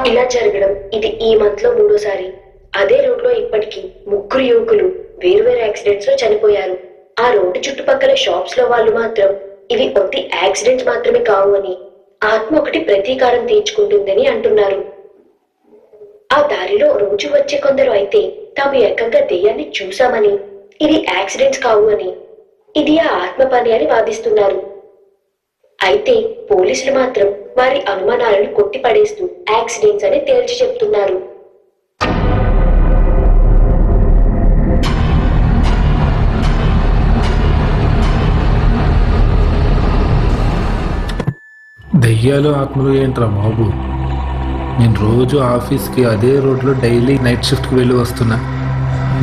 ఇలా జరగడం ఇది ఈ మంత్ లో 3వ సారి. అదే రోడ్ లో ఇప్పటికీ 3 యువకులు వేర్వేరు యాక్సిడెంట్స్ లో చనిపోయారు. ఆ రోడ్డు చుట్టుపక్కల షాప్స్ లో వాళ్ళు మాత్రం ఇవి ఒట్టి యాక్సిడెంట్స్ మాత్రమే కావు అని, ఆత్మ ఒకటి ప్రతీకారం తీర్చుకుంటుందని అంటున్నారు. ఆ దారిలో రోజు వచ్చే కొందరు అయితే తాము ఏకంగా దెయ్యాన్ని చూశామని, ఇది యాక్సిడెంట్స్ కావు అని, ఇది ఆ ఆత్మ పని అని వాదిస్తున్నారు. అయితే పోలీసులు మాత్రం వారి అనుమానాలను కొట్టిపడేస్తూ యాక్సిడెంట్స్ అని తేల్చి చెప్తున్నారు. దయ్యాలు ఆత్మలు ఏంట్రా బాబు? నేను రోజు ఆఫీస్కి అదే రోడ్లో డైలీ నైట్ షిఫ్ట్కి వెళ్ళి వస్తున్నా.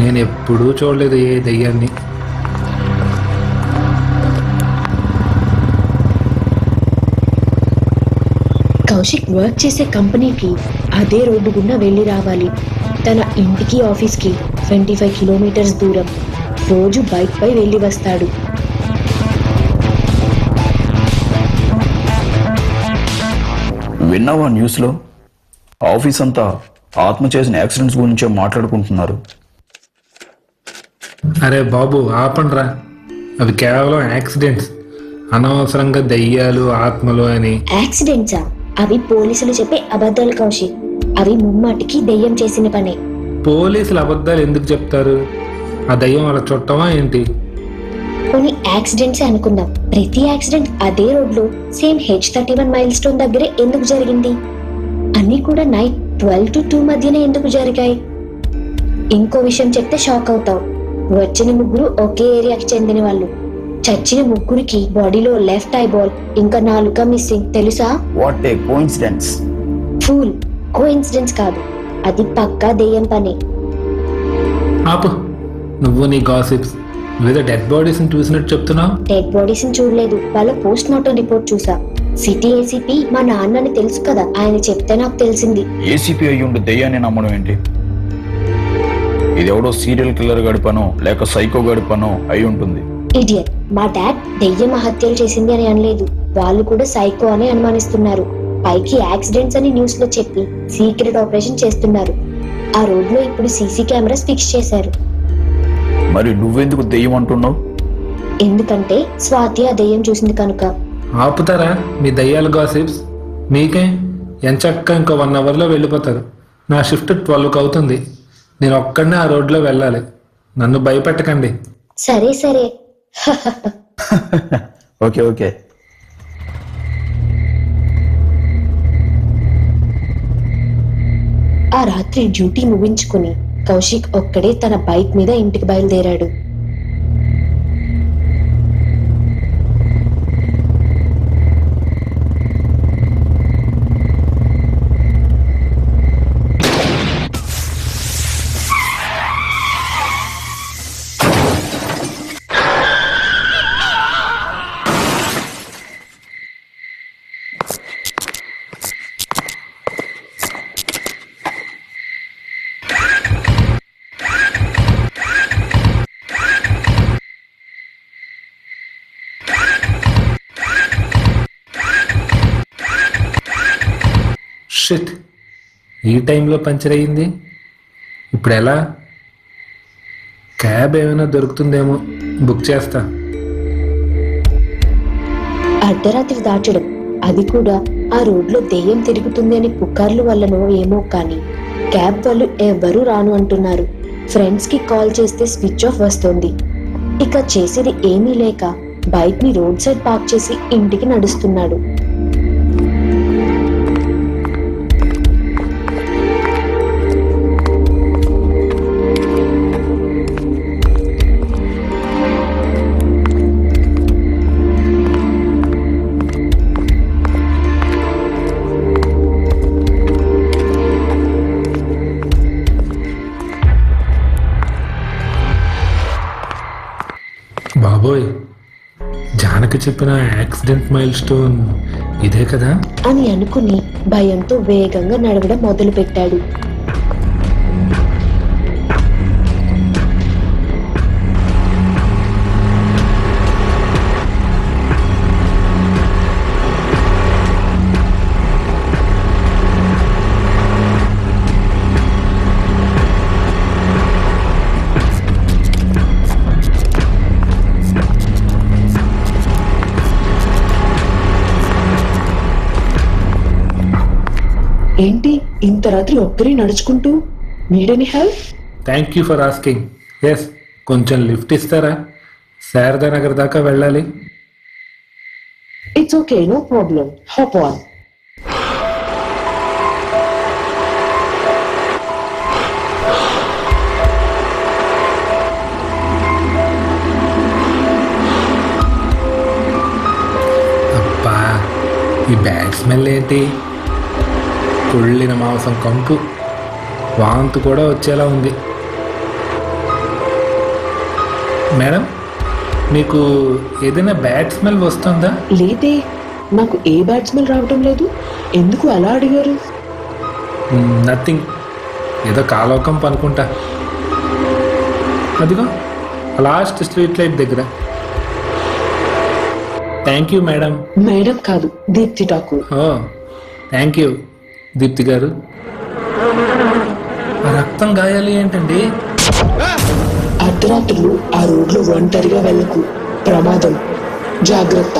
నేను ఎప్పుడూ చూడలేదు ఏ దయ్యాన్ని. కౌశిక్ వర్క్ చేసే కంపెనీకి అదే రోడ్డు గుండా వెళ్ళి రావాలి. తన ఇంటికి ఆఫీస్కి 25 కిలోమీటర్స్ దూరం. రోజు బైక్ పై వెళ్ళి వస్తాడు. విన్నావా న్యూస్లో? ఆఫీస్ అంతా ఆత్మ చేసిన యాక్సిడెంట్స్ గురించే మాట్లాడుకుంటున్నారు. అరే బాబు ఆపండ్రా, అవి కేవలం యాక్సిడెంట్స్. అనవసరంగా దయ్యాలు ఆత్మలు అని. యాక్సిడెంట్సా? అవి పోలీసులు చెప్పే అబద్ధాలు కౌశిక్. అవి ముమ్మాటికి దెయ్యం చేసిన పనే. పోలీసులు అబద్ధాలు ఎందుకు చెప్తారు? ఆ దయ్యం అలా చుట్టమా ఏంటి? కొన్ని యాక్సిడెంట్స్ అనుకుందాం. ప్రతి యాక్సిడెంట్ అదే రోడ్లో సేమ్ H31 మైల్ స్టోన్ దగ్గరే ఎందుకు జరిగింది? అన్ని కూడా నైట్ 12 to 2 మధ్యనే ఎందుకు జరిగాయి? ఇంకో విషయం చెప్తే షాక్ అవుతావు. వచ్చిన 3 ఒకే ఏరియాకి చెందిన వాళ్ళు. చచ్చిన 3కి బాడీలో లెఫ్ట్ ఐ బాల్ ఇంకా నాలుక మిస్సింగ్. తెలుసా? What a coincidence. Fool, coincidence కాదు, అది పక్కా దెయ్యం పని. ఆపు, నువ్వు నీ గాసిప్స్. ఏదో డెడ్ బాడీస్ చూసినట్టు చెప్తున్నావు. డెడ్ బాడీస్ చూడలేదు, వాళ్ళ పోస్ట్ మార్టం రిపోర్ట్ చూసా. సిటీ ఏసీపీ మా నాన్నని తెలుసు కదా, ఆయన చెప్తే నాకు తెలిసింది. ఏసీపీ అయ్యుండి దెయ్యాన్ని నమ్మడం ఏంటి? ఇదెవడో సీరియల్ కిల్లర్ గడిపనో లేక సైకో గడిపనో అయి ఉంటుంది. ఇడియట్. మా డాడ్ దెయ్యం హత్యలు చేసింది అని అనలేదు. వాళ్ళు కూడా సైకో అని అనుమానిస్తున్నారు. పైకి యాక్సిడెంట్స్ అని న్యూస్ లో చెప్పి సీక్రెట్ ఆపరేషన్ చేస్తున్నారు. ఆ రోడ్ లో ఇప్పుడు సీసీ కెమెరాస్ ఫిక్స్ చేశారు. మరి నువ్వెందుకు దెయ్యం అంటున్నావు? ఎందుకంటే స్వాతి ఆ దెయ్యం చూసింది కనుక. ఆపుతారా మీ దయ్యాల గాసిప్స్? మీకే ఎంచక్క ఇంకో 1 అవర్లో వెళ్ళిపోతారు. నా షిఫ్ట్ 12కి అవుతుంది. నేను ఒక్కడనే ఆ రోడ్లో వెళ్ళాలి. నన్ను భయపెట్టకండి. సరే సరే. Okay okay. ఆ రాత్రి డ్యూటీ ముగించుకుని కౌశిక్ ఒక్కడే తన బైక్ మీద ఇంటికి బయలుదేరాడు. షిట్, ఈ టైంలో పంచర్ అయ్యింది. ఇప్పుడు ఎలా? క్యాబ్ ఏమైనా దొరుకుతుందేమో, బుక్ చేస్తా. అర్ధరాత్రి దాటడం, అది కూడా ఆ రోడ్లో దెయ్యం తిరుగుతుంది అని పుకార్లు వల్లనో ఏమో కానీ క్యాబ్ వాళ్ళు ఎవరూ రాను అంటున్నారు. ఫ్రెండ్స్ కి కాల్ చేస్తే స్విచ్ ఆఫ్ వస్తోంది. ఇక చేసేది ఏమీ లేక బైక్ ని రోడ్ సైడ్ పార్క్ చేసి ఇంటికి నడుస్తున్నాడు. బాబోయ్, జానకి చెప్పిన యాక్సిడెంట్ మైల్ స్టోన్ ఇదే కదా అని అనుకుని భయంతో వేగంగా నడవడం మొదలు పెట్టాడు. ఏంటి ఇంత రాత్రి ఒక్కరి నడుచుకుంటూ? నీడని help? Thank you for asking. Yes, కొంచెం లిఫ్ట్ ఇస్తారా? శారదానగర్ దాకా వెళ్ళాలి. It's okay, no problem. Hop on. అబ్బా, ఈ బ్యాడ్ స్మెల్ ఏంటి? కుళ్ళిన మాంసం కంపు, వాంతు కూడా వచ్చేలా ఉంది. మేడం, మీకు ఏదైనా బ్యాడ్ స్మెల్ వస్తుందా? లేదే, నాకు ఏ బ్యాడ్ స్మెల్ రావటం లేదు. ఎందుకు అలా అడిగారు? నథింగ్, ఏదో కాలోకం పనుకుంటా. అదిగో లాస్ట్ స్ట్రీట్ లైట్ దగ్గర. Thank you madam. మేడం కాదు, దీప్తి ఠాకూర్. ఓ, థ్యాంక్ యూ దీప్తి గారు. ఆ రక్తం గాయాలు ఏంటండి? అర్ధరాత్రులు ఆ రోడ్లో ఒంటరిగా వెళ్ళకు, ప్రమాదం. జాగ్రత్త.